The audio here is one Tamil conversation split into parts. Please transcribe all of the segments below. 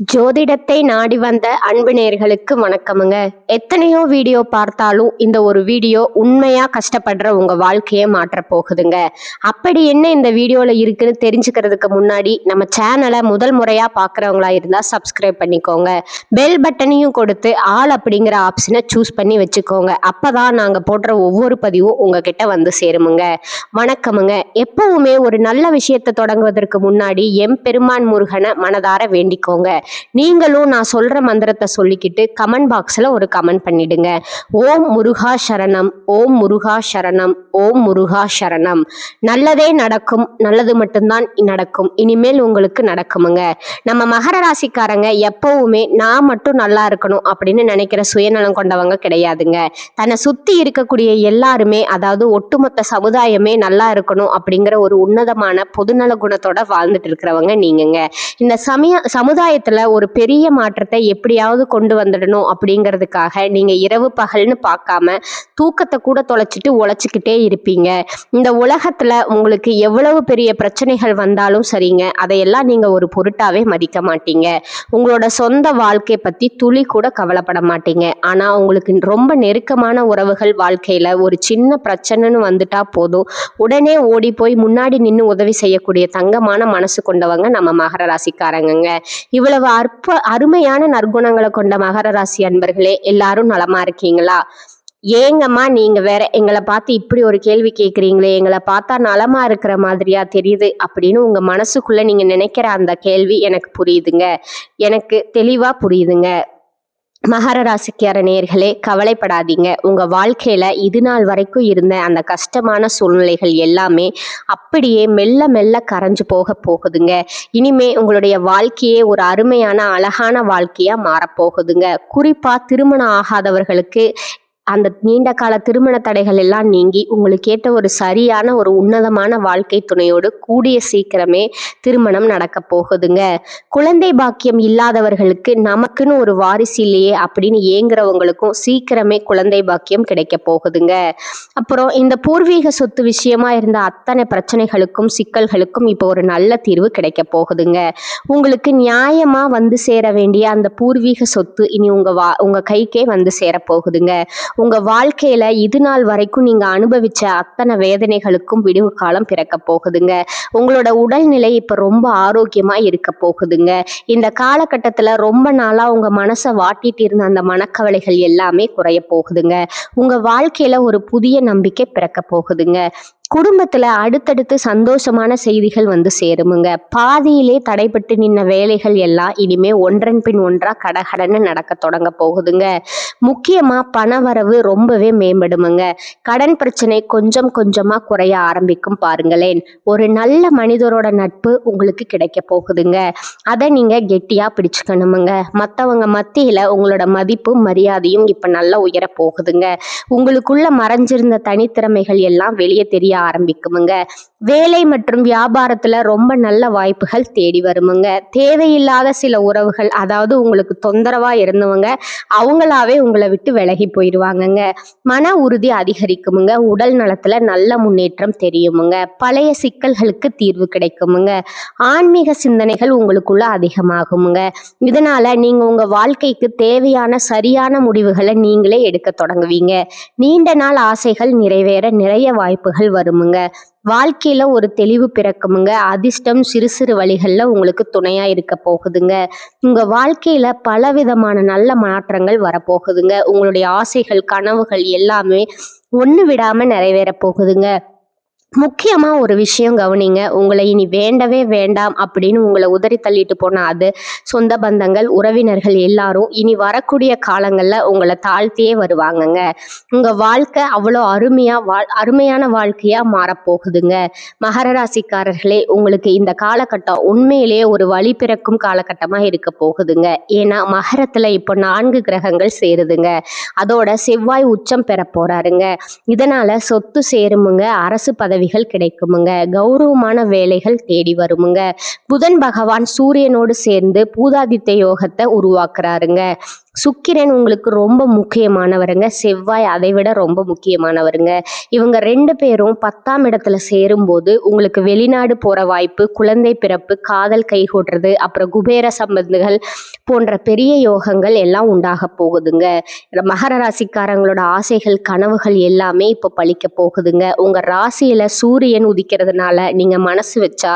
ஜோதிடத்தை நாடி வந்த அன்பு நேயர்களுக்கு வணக்கமுங்க. எத்தனையோ வீடியோ பார்த்தாலும் இந்த ஒரு வீடியோ உண்மையா கஷ்டப்படுற உங்க வாழ்க்கையை மாற்ற போகுதுங்க. அப்படி என்ன இந்த வீடியோல இருக்குன்னு தெரிஞ்சுக்கிறதுக்கு முன்னாடி நம்ம சேனலை முதல் முறையா பார்க்குறவங்களா இருந்தா சப்ஸ்கிரைப் பண்ணிக்கோங்க. பெல் பட்டனையும் கொடுத்து ஆல் அப்படிங்கிற ஆப்ஷனை சூஸ் பண்ணி வச்சுக்கோங்க. அப்பதான் நாங்க போடுற ஒவ்வொரு பதிவும் உங்ககிட்ட வந்து சேருமுங்க. வணக்கமுங்க. எப்பவுமே ஒரு நல்ல விஷயத்தை தொடங்குவதற்கு முன்னாடி எம்பெருமான் முருகனை மனதார வேண்டிக்கோங்க. நீங்களும் நான் சொல்ற மந்திரத்தை சொல்லிக்கிட்டு கமெண்ட் பாக்ஸ்ல ஒரு கமெண்ட் பண்ணிடுங்க. ஓம் முருகா சரணம், ஓம் முருகா சரணம், ஓம் முருகா சரணம். நல்லதே நடக்கும், நல்லது மட்டும்தான் நடக்கும், இனிமேல் உங்களுக்கு நடக்குமுங்க. நம்ம மகர ராசிக்காரங்க எப்பவுமே நான் மட்டும் நல்லா இருக்கணும் அப்படின்னு நினைக்கிற சுயநலம் கொண்டவங்க கிடையாதுங்க. தன்னை சுத்தி இருக்கக்கூடிய எல்லாருமே, அதாவது ஒட்டுமொத்த சமுதாயமே நல்லா இருக்கணும் அப்படிங்கிற ஒரு உன்னதமான பொதுநல குணத்தோட வாழ்ந்துட்டு இருக்கிறவங்க நீங்கங்க. இந்த சமுதாயத்துல ஒரு பெரிய மாற்றத்தை எப்படியாவது கொண்டு வந்துடணும் அப்படிங்கிறதுக்காக நீங்க இரவு பகல்னு பார்க்காம தூக்கத்தை கூட தொலைச்சிட்டு உழைச்சிக்கிட்டே இருப்பீங்க. இந்த உலகத்துல உங்களுக்கு எவ்வளவு பெரிய பிரச்சனைகள் வந்தாலும் சரிங்க, அதையெல்லாம் நீங்க ஒரு பொருட்டாவே மதிக்க மாட்டீங்க. உங்களோட சொந்த வாழ்க்கை பத்தி துளி கூட கவலைப்பட மாட்டீங்க. ஆனா உங்களுக்கு ரொம்ப நெருக்கமான உறவுகள் வாழ்க்கையில ஒரு சின்ன பிரச்சனைன்னு வந்துட்டா போதும், உடனே ஓடி போய் முன்னாடி நின்று உதவி செய்யக்கூடிய தங்கமான மனசு கொண்டவங்க நம்ம மகர ராசிக்காரங்க. இவ்வளவு அருமையான நற்குணங்களை கொண்ட மகர ராசி அன்பர்களே, எல்லாரும் நலமா இருக்கீங்களா? ஏங்கம்மா நீங்க வேற எங்களை பார்த்து இப்படி ஒரு கேள்வி கேட்குறீங்களே, எங்களை பார்த்தா நலமா இருக்கிற மாதிரியா தெரியுது அப்படின்னு உங்க மனசுக்குள்ள நீங்க நினைக்கிற அந்த கேள்வி எனக்கு புரியுதுங்க, எனக்கு தெளிவா புரியுதுங்க. மகர ராசிக்கார நேயர்களே, கவலைப்படாதீங்க. உங்க வாழ்க்கையில இது நாள் வரைக்கும் இருந்த அந்த கஷ்டமான சூழ்நிலைகள் எல்லாமே அப்படியே மெல்ல மெல்ல கரைஞ்சு போகுதுங்க. இனிமே உங்களுடைய வாழ்க்கையே ஒரு அருமையான அழகான வாழ்க்கையா மாறப்போகுதுங்க. குறிப்பா திருமணம் ஆகாதவர்களுக்கு அந்த நீண்ட கால திருமண தடைகள் எல்லாம் நீங்கி உங்களுக்கு ஏற்ற ஒரு சரியான ஒரு உன்னதமான வாழ்க்கை துணையோடு கூடிய சீக்கிரமே திருமணம் நடக்க போகுதுங்க. குழந்தை பாக்கியம் இல்லாதவர்களுக்கு நமக்குன்னு ஒரு வாரிசு இல்லையே அப்படின்னு ஏங்குறவங்களுக்கும் சீக்கிரமே குழந்தை பாக்கியம் கிடைக்க போகுதுங்க. அப்புறம் இந்த பூர்வீக சொத்து விஷயமா இருந்த அத்தனை பிரச்சனைகளுக்கும் சிக்கல்களுக்கும் இப்போ ஒரு நல்ல தீர்வு கிடைக்க போகுதுங்க. உங்களுக்கு நியாயமா வந்து சேர வேண்டிய அந்த பூர்வீக சொத்து இனி உங்க கைக்கே வந்து சேர போகுதுங்க. உங்க வாழ்க்கையில இது நாள் வரைக்கும் நீங்க அனுபவிச்ச அத்தனை வேதனைகளுக்கும் விடுவு காலம் பிறக்க போகுதுங்க. உங்களோட உடல்நிலை இப்ப ரொம்ப ஆரோக்கியமா இருக்க போகுதுங்க. இந்த காலகட்டத்துல ரொம்ப நாளா உங்க மனசை வாட்டிட்டு இருந்த அந்த மனக்கவலைகள் எல்லாமே குறைய போகுதுங்க. உங்க வாழ்க்கையில ஒரு புதிய நம்பிக்கை பிறக்க போகுதுங்க. குடும்பத்துல அடுத்தடுத்து சந்தோஷமான செய்திகள் வந்து சேருமுங்க. பாதியிலே தடைப்பட்டு நின்ன வேலைகள் எல்லாம் இனிமே ஒன்றன் பின் ஒன்றா கடகடன்னு நடக்க தொடங்க போகுதுங்க. முக்கியமா பண வரவு ரொம்பவே மேம்படுமுங்க. கடன் பிரச்சனை கொஞ்சம் கொஞ்சமா குறைய ஆரம்பிக்கும் பாருங்களேன். ஒரு நல்ல மனிதரோட நட்பு உங்களுக்கு கிடைக்க போகுதுங்க. அதை நீங்க கெட்டியா பிடிச்சுக்கணுமுங்க. மற்றவங்க மத்தியில உங்களோட மதிப்பும் மரியாதையும் இப்ப நல்லா உயர போகுதுங்க. உங்களுக்குள்ள மறைஞ்சிருந்த தனித்திறமைகள் எல்லாம் வெளியே தெரிய ஆரம்பிக்குமுங்க. வேலை மற்றும் வியாபாரத்துல ரொம்ப நல்ல வாய்ப்புகள் தேடி வருமுங்க. தேவையில்லாத சில உறவுகள், அதாவது உங்களுக்கு தொந்தரவா இருந்தவங்க அவங்களாவே உங்களை விட்டு விலகி போயிடுவாங்கங்க. மன உறுதி அதிகரிக்குமுங்க. உடல் நலத்துல நல்ல முன்னேற்றம் தெரியுமுங்க. பழைய சிக்கல்களுக்கு தீர்வு கிடைக்குமுங்க. ஆன்மீக சிந்தனைகள் உங்களுக்குள்ள அதிகமாகுமுங்க. இதனால நீங்க உங்க வாழ்க்கைக்கு தேவையான சரியான முடிவுகளை நீங்களே எடுக்க தொடங்குவீங்க. நீண்ட நாள் ஆசைகள் நிறைவேற நிறைய வாய்ப்புகள் வருமுங்க. வாழ்க்கையில ஒரு தெளிவு பிறக்குமுங்க. அதிர்ஷ்டம் சிறு சிறு வழிகள்ல உங்களுக்கு துணையா இருக்க போகுதுங்க. உங்க வாழ்க்கையில பலவிதமான நல்ல மாற்றங்கள் வரப்போகுதுங்க. உங்களுடைய ஆசைகள் கனவுகள் எல்லாமே ஒண்ணு விடாம நிறைவேற போகுதுங்க. முக்கியமா ஒரு விஷயம் கவனிங்க. உங்களை இனி வேண்டவே வேண்டாம் அப்படின்னு உங்களை உதறி தள்ளிட்டு போன அது சொந்த பந்தங்கள் உறவினர்கள் எல்லாரும் இனி வரக்கூடிய காலங்கள்ல உங்களை தாழ்த்தியே வருவாங்கங்க. உங்க வாழ்க்கை அவ்வளோ அருமையான வாழ்க்கையா மாறப்போகுதுங்க. மகர ராசிக்காரர்களே, உங்களுக்கு இந்த காலகட்டம் உண்மையிலேயே ஒரு வழி பிறக்கும் காலகட்டமா இருக்க போகுதுங்க. ஏன்னா மகரத்துல இப்போ 4 கிரகங்கள் சேருதுங்க. அதோட செவ்வாய் உச்சம் பெற போறாருங்க. இதனால சொத்து சேருமுங்க. அரசு பதவிகள் கிடைக்குமுங்க. கௌரவமான வேலைகள் தேடி வருமுங்க. புதன் பகவான் சூரியனோடு சேர்ந்து பூதாதித்ய யோகத்தை உருவாக்குறாருங்க. சுக்கிரன் உங்களுக்கு ரொம்ப முக்கியமானவருங்க. செவ்வாய் அதை விட ரொம்ப முக்கியமானவருங்க. இவங்க 2 பேரும் 10ஆம் இடத்துல சேரும்போது உங்களுக்கு வெளிநாடு போற வாய்ப்பு, குழந்தை பிறப்பு, காதல் கைகூடுறது, அப்புறம் குபேர சம்பந்துகள் போன்ற பெரிய யோகங்கள் எல்லாம் உண்டாக போகுதுங்க. மகர ராசிக்காரங்களோட ஆசைகள், கனவுகள் எல்லாமே இப்போ பலிக்க போகுதுங்க. உங்க ராசியில சூரியன் உதிக்கிறதுனால நீங்க மனசு வச்சா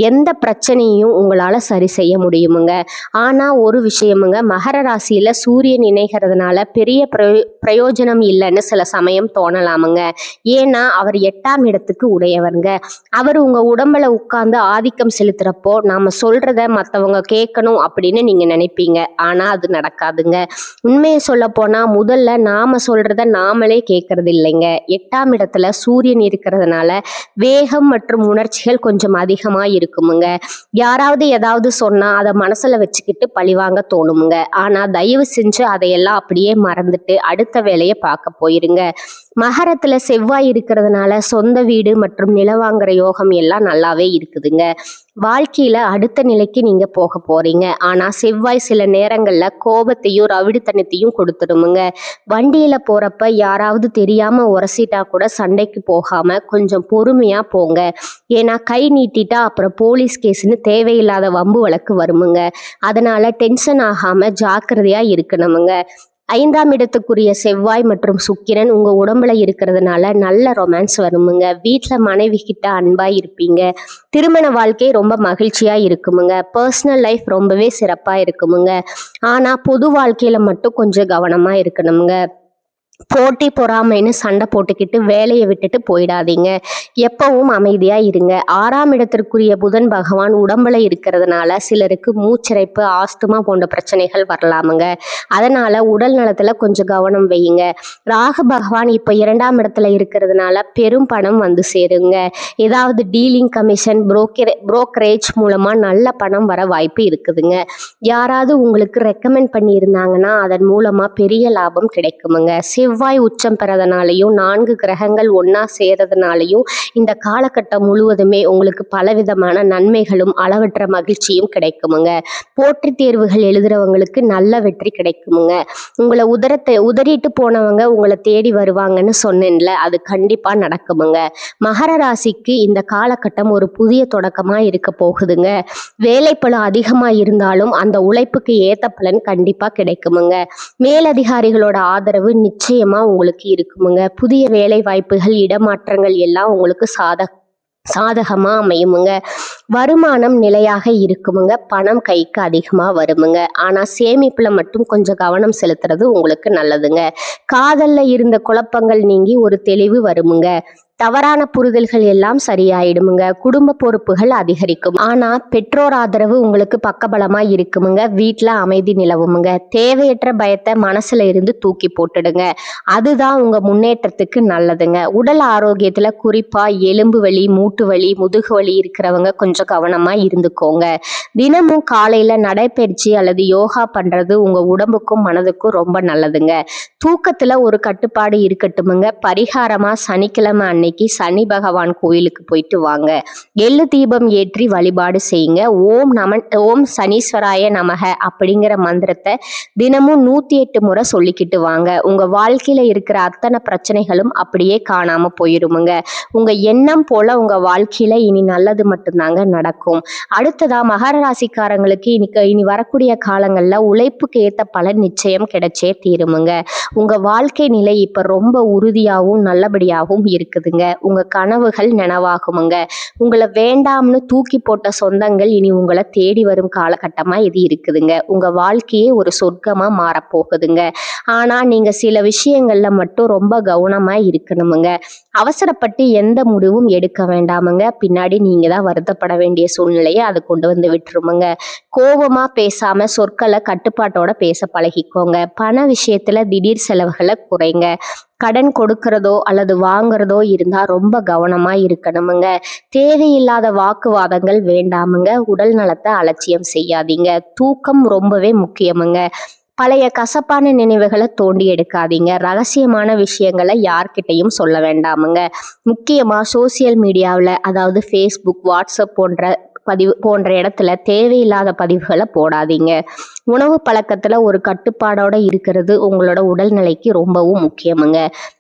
எந்த பிரச்சனையும் உங்களால சரி செய்ய முடியுமுங்க. ஆனா ஒரு விஷயமுங்க, மகர ராசியில சூரியன் இணைகிறதுனால பெரிய பிரயோஜனம் இல்லைன்னு சில சமயம் தோணலாமுங்க. ஏன்னா அவர் 8ஆம் இடத்துக்கு உடையவருங்க. அவர் உங்க உடம்புல உட்கார்ந்து ஆதிக்கம் செலுத்துறப்போ நாம சொல்றத மற்றவங்க கேட்கணும் அப்படின்னு நீங்க நினைப்பீங்க. ஆனா அது நடக்காதுங்க. உண்மையை சொல்ல போனா முதல்ல நாம சொல்றத நாமளே கேட்கறது இல்லைங்க. 8ஆம் இடத்துல சூரியன் இருக்கிறதுனால வேகம் மற்றும் உணர்ச்சிகள் கொஞ்சம் அதிகமா இருக்குமுங்க. யாராவது ஏதாவது சொன்னா அதை மனசுல வச்சுக்கிட்டு பழிவாங்க தோணுமுங்க. ஆனா தயவு செஞ்சு அதையெல்லாம் அப்படியே மறந்துட்டு அடுத்த வேலையை பார்க்க போயிருங்க. மகரத்துல செவ்வாய் இருக்கிறதுனால சொந்த வீடு மற்றும் நிலம் வாங்குற யோகம் எல்லாம் நல்லாவே இருக்குதுங்க. வாழ்க்கையில அடுத்த நிலைக்கு நீங்க போக போறீங்க. ஆனா செவ்வாய் சில நேரங்கள்ல கோபத்தையும் ரவிடித்தனத்தையும் கொடுத்துடுமுங்க. வண்டியில போறப்ப யாராவது தெரியாம உரசிட்டா கூட சண்டைக்கு போகாம கொஞ்சம் பொறுமையா போங்க. ஏன்னா கை நீட்டிட்டா அப்புறம் போலீஸ் கேஸ்ன்னு தேவையில்லாத வம்பு வழக்கு வருமுங்க. அதனால டென்ஷன் ஆகாம ஜாக்கிரதையா இருக்கணுமுங்க. 5ஆம் இடத்துக்குரிய செவ்வாய் மற்றும் சுக்கிரன் உங்க உடம்புல இருக்கிறதுனால நல்ல ரொமான்ஸ் வருமுங்க. வீட்டுல மனைவி கிட்ட அன்பா இருப்பீங்க. திருமண வாழ்க்கை ரொம்ப மகிழ்ச்சியா இருக்குமுங்க. பர்சனல் லைஃப் ரொம்பவே சிறப்பா இருக்குமுங்க. ஆனா பொது வாழ்க்கையில மட்டும் கொஞ்சம் கவனமா இருக்கணுமுங்க. போட்டி பொறாமைன்னு சண்டை போட்டுக்கிட்டு வேலையை விட்டுட்டு போயிடாதீங்க. எப்பவும் அமைதியா இருங்க. 6ஆம் இடத்திற்குரிய புதன் பகவான் உடம்புல இருக்கிறதுனால சிலருக்கு மூச்சிறைப்பு, ஆஸ்துமா போன்ற பிரச்சனைகள் வரலாமுங்க. அதனால உடல் நலத்துல கொஞ்சம் கவனம் வையுங்க. ராகு பகவான் இப்ப 2ஆம் இடத்துல இருக்கிறதுனால பெரும் பணம் வந்து சேருங்க. ஏதாவது டீலிங் கமிஷன், புரோக்கரேஜ் மூலமா நல்ல பணம் வர வாய்ப்பு இருக்குதுங்க. யாராவது உங்களுக்கு ரெக்கமெண்ட் பண்ணி இருந்தாங்கன்னா அதன் மூலமா பெரிய லாபம் கிடைக்குமுங்க. செவ்வாய் உச்சம் பெறதுனாலையும் 4 கிரகங்கள் ஒன்னா சேர்றதுனாலையும் இந்த காலகட்டம் முழுவதுமே உங்களுக்கு பலவிதமான நன்மைகளும் அளவற்ற மகிழ்ச்சியும் கிடைக்குமுங்க. போட்டித் தேர்வுகள் எழுதுறவங்களுக்கு நல்ல வெற்றி கிடைக்குமுங்க. உங்களை உதறிட்டு போனவங்க உங்களை தேடி வருவாங்கன்னு சொன்னேன்ல, அது கண்டிப்பா நடக்குமுங்க. மகர ராசிக்கு இந்த காலகட்டம் ஒரு புதிய தொடக்கமா இருக்க போகுதுங்க. வேலைப்பளு அதிகமா இருந்தாலும் அந்த உழைப்புக்கு ஏத்த பலன் கண்டிப்பா கிடைக்குமுங்க. மேலதிகாரிகளோட ஆதரவு நிச்சயமா உங்களுக்கு இருக்குமுங்க. புதிய வேலை வாய்ப்புகள், இடமாற்றங்கள் எல்லாம் உங்களுக்கு சாதகமா அமையுமுங்க. வருமானம் நிலையாக இருக்குமுங்க. பணம் கைக்கு அதிகமா வருமுங்க. ஆனா சேமிப்புல மட்டும் கொஞ்சம் கவனம் செலுத்துறது உங்களுக்கு நல்லதுங்க. காதல்ல இருந்த குழப்பங்கள் நீங்கி ஒரு தெளிவு வருமுங்க. தவறான புரிதல்கள் எல்லாம் சரியாயிடுமுங்க. குடும்ப பொறுப்புகள் அதிகரிக்கும். ஆனா பெற்றோர் ஆதரவு உங்களுக்கு பக்கபலமா இருக்குமுங்க. வீட்டுல அமைதி நிலவுமுங்க. தேவையற்ற பயத்தை மனசுல இருந்து தூக்கி போட்டுடுங்க. அதுதான் உங்க முன்னேற்றத்துக்கு நல்லதுங்க. உடல் ஆரோக்கியத்துல குறிப்பா எலும்பு வலி, மூட்டு வலி, முதுகு வலி இருக்கிறவங்க கொஞ்சம் கவனமா இருந்துக்கோங்க. தினமும் காலையில நடைப்பயிற்சி அல்லது யோகா பண்றது உங்க உடம்புக்கும் மனதுக்கும் ரொம்ப நல்லதுங்க. தூக்கத்துல ஒரு கட்டுப்பாடு இருக்கட்டுமுங்க. பரிகாரமா சனிக்கிழமை அன்னைக்கு சனி பகவான் கோயிலுக்கு போயிட்டு வாங்க. எள்ளு தீபம் ஏற்றி வழிபாடு செய்யுங்க. ஓம் சனீஸ்வராய நமக அப்படிங்கிற மந்திரத்தை தினமும் 108 முறை சொல்லிக்கிட்டு வாங்க. உங்க வாழ்க்கையில இருக்கிற அத்தனை பிரச்சனைகளும் அப்படியே காணாம போயிருமுங்க. உங்க எண்ணம் போல உங்க வாழ்க்கையில இனி நல்லது மட்டும்தாங்க நடக்கும். அடுத்ததா மகர ராசிக்காரங்களுக்கு இனி வரக்கூடிய காலங்கள்ல உழைப்புக்கு ஏத்த பலன் நிச்சயம் கிடைச்சே தீருமுங்க. உங்க வாழ்க்கை நிலை இப்ப ரொம்ப உறுதியாகவும் நல்லபடியாகவும் இருக்குதுங்க. உங்க கனவுகள் நனவாகுமுங்க. உங்களை வேண்டாம்னு தூக்கி போட்ட சொந்தங்கள் இனி உங்களை தேடி வரும் காலகட்டமா இது இருக்குதுங்க. உங்க வாழ்க்கையே ஒரு சொர்க்கமா மாறப்போகுதுங்க. ஆனா நீங்க சில விஷயங்கள்ல மட்டும் ரொம்ப கவனமா இருக்கணுமுங்க. அவசரப்பட்டு எந்த முடிவும் எடுக்க வேண்டாமுங்க. பின்னாடி நீங்க தான் வருத்தப்பட வேண்டிய சூழ்நிலையை அது கொண்டு வந்து விட்டுருமுங்க. கோபமா பேசாம சொற்களை கட்டுப்பாட்டோட பேச பழகிக்கோங்க. பண விஷயத்துல திடீர் செலவுகளை குறைங்க. கடன் கொடுக்கறதோ அல்லது வாங்குறதோ இருந்தா ரொம்ப கவனமா இருக்கணுமுங்க. தேவையில்லாத வாக்குவாதங்கள் வேண்டாமுங்க. உடல் நலத்தை அலட்சியம் செய்யாதீங்க. தூக்கம் ரொம்பவே முக்கியமுங்க. பழைய கசப்பான நினைவுகளை தோண்டி எடுக்காதீங்க. ரகசியமான விஷயங்களை யார்கிட்டையும் சொல்ல வேண்டாமுங்க. முக்கியமா சோசியல் மீடியாவில், அதாவது ஃபேஸ்புக், வாட்ஸ்அப் போன்ற இடத்துல தேவையில்லாத பதிவுகளை போடாதீங்க. உணவு பழக்கத்துல ஒரு கட்டுப்பாடோட இருக்கிறது உங்களோட உடல்நிலைக்கு ரொம்பவும் முக்கியமுங்க.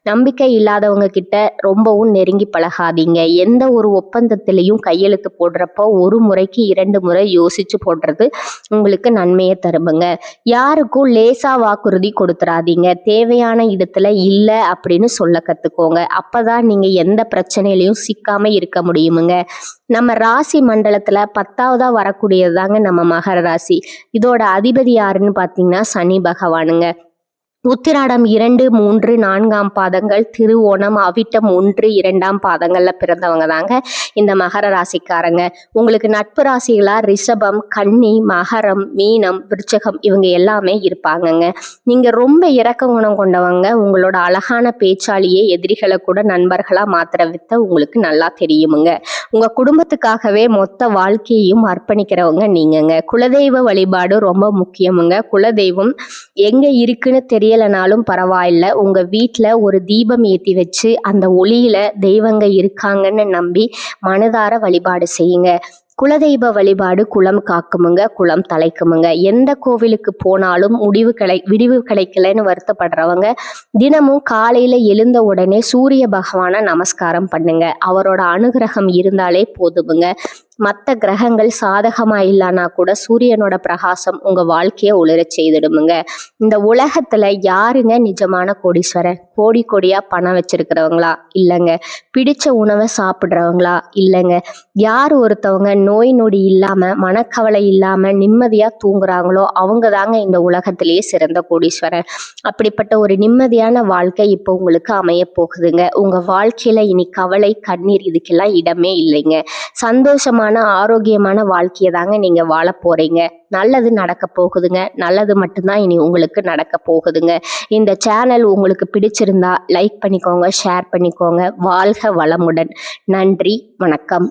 நம்பிக்கை இல்லாதவங்க கிட்ட ரொம்பவும் நெருங்கி பழகாதீங்க. எந்த ஒரு ஒப்பந்தத்திலையும் கையெழுத்து போடுறப்போ ஒரு முறைக்கு 2 முறை யோசிச்சு போடுறது உங்களுக்கு நன்மையை தருமுங்க. யாருக்கும் லேசா வாக்குறுதி கொடுத்துறாதீங்க. தேவையான இடத்துல இல்ல அப்படின்னு சொல்ல கத்துக்கோங்க. அப்பதான் நீங்க எந்த பிரச்சனையிலையும் சிக்காம இருக்க முடியுமுங்க. நம்ம ராசி மண்டலத்துல 10வதா வரக்கூடியதுதாங்க நம்ம மகர ராசி. இதோட அதிபதி யாருன்னு பாத்தீங்கன்னா சனி பகவானுங்க. உத்திராடம் 2, 3, 4ஆம் பாதங்கள், திருவோணம், அவிட்டம் 1, 2ஆம் பாதங்கள்ல பிறந்தவங்க தாங்க இந்த மகர ராசிக்காரங்க. உங்களுக்கு நட்பு ராசிகளா ரிஷபம், கன்னி, மகரம், மீனம், விருச்சகம் இவங்க எல்லாமே இருப்பாங்கங்க. நீங்க ரொம்ப இரக்க குணம் கொண்டவங்க. உங்களோட அழகான பேச்சாலேயே எதிரிகளை கூட நண்பர்களா மாத்திர வித்த உங்களுக்கு நல்லா தெரியுமுங்க. உங்க குடும்பத்துக்காகவே மொத்த வாழ்க்கையையும் அர்ப்பணிக்கிறவங்க நீங்கங்க. குலதெய்வ வழிபாடு ரொம்ப முக்கியமுங்க. குலதெய்வம் எங்க இருக்குன்னு தெரியலனாலும் பரவாயில்ல, உங்க வீட்டுல ஒரு தீபம் ஏத்தி வச்சு அந்த ஒளியில தெய்வங்க இருக்காங்கன்னு நம்பி மனதார வழிபாடு செய்யுங்க. குலதெய்வ வழிபாடு குலம் காக்குமுங்க, குலம் தலைக்குமுங்க. எந்த கோவிலுக்கு போனாலும் விடிவு கிடைக்கலன்னு வருத்தப்படுறவங்க தினமும் காலையில எழுந்த உடனே சூரிய பகவானை நமஸ்காரம் பண்ணுங்க. அவரோட அனுகிரகம் இருந்தாலே போதுமுங்க. மற்ற கிரகங்கள் சாதகமா இல்லைன்னா கூட சூரியனோட பிரகாசம் உங்க வாழ்க்கைய ஒளிரச் செய்திடுமுங்க. இந்த உலகத்துல யாருங்க நிஜமான கோடீஸ்வரன்? கோடி கோடியா பணம் வச்சிருக்கிறவங்களா? இல்லைங்க. பிடிச்ச உணவை சாப்பிட்றவங்களா? இல்லைங்க. யார் ஒருத்தவங்க நோய் நொடி இல்லாம மனக்கவலை இல்லாம நிம்மதியா தூங்குறாங்களோ அவங்க தாங்க இந்த உலகத்திலேயே சிறந்த கோடீஸ்வரன். அப்படிப்பட்ட ஒரு நிம்மதியான வாழ்க்கை இப்போ உங்களுக்கு அமைய போகுதுங்க. உங்க வாழ்க்கையில இனி கவலை கண்ணீர் இதுக்கெல்லாம் இடமே இல்லைங்க. சந்தோஷமான ஆரோக்கியமான வாழ்க்கையை தாங்க நீங்க வாழ போறீங்க. நல்லது நடக்க போகுதுங்க. நல்லது மட்டும்தான் இனி உங்களுக்கு நடக்க போகுதுங்க. இந்த சேனல் உங்களுக்கு பிடிச்சிருந்தா லைக் பண்ணிக்கோங்க, ஷேர் பண்ணிக்கோங்க. வாழ்க வளமுடன். நன்றி, வணக்கம்.